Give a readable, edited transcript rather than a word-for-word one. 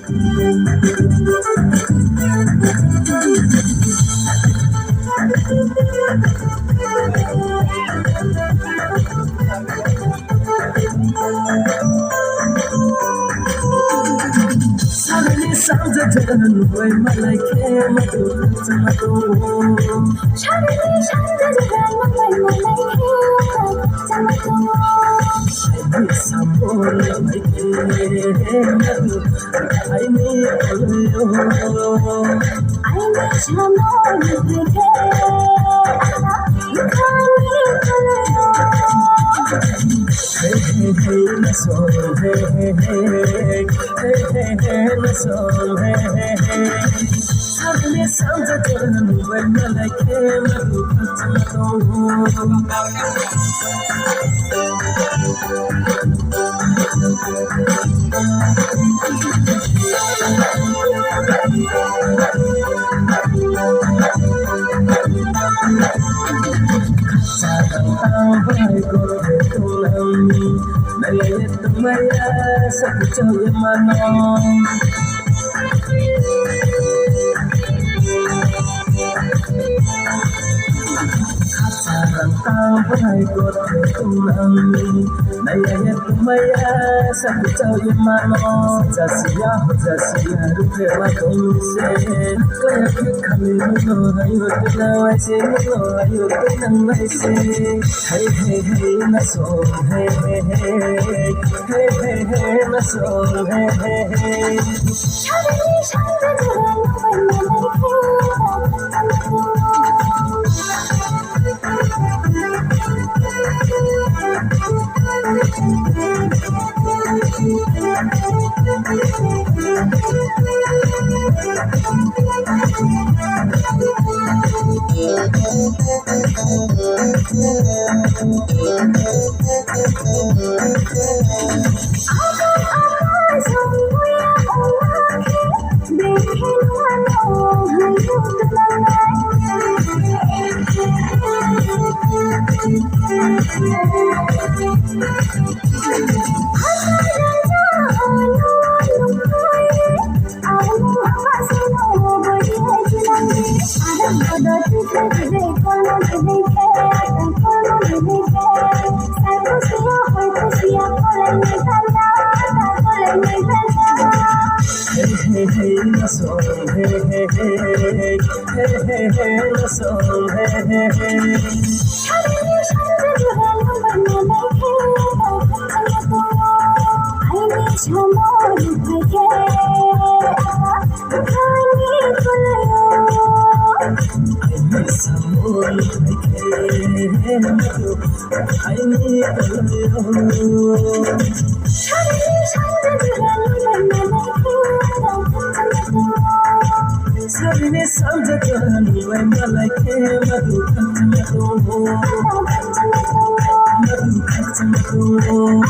Suddenly sounds a turn way my like him to my door. Suddenly sounds a turn way my like him to my door. I need someone like him. I need you. I need someone like him. You can't need you. Hey, hey, hey, my soul, hey, hey, hey, hey, hey, hey, my soul, hey, hey, hey. Suddenly sounds a turn when I like him, I look at my door. Sarang away ko tulang nalayat tumaya sa pucaw yamanong. Sarang away ko tulang nalayat tumaya sa pucaw yamanong. Jasiya rupe matungse kaya kami mo ayo tulaway se mo ayo tulaway se. Hey hey hey my soul, hey hey hey, hey hey hey my soul, hey hey hey. Suddenly sounded when I hey hey my soul, hey hey hey, hey hey hey my soul, hey hey hey. Suddenly sounded when I like him, I need someone like him. I need someone like him. I need you. Suddenly sounded when I like him. Suddenly sounds a gun when I like him. I do come to my door. I do come to my door.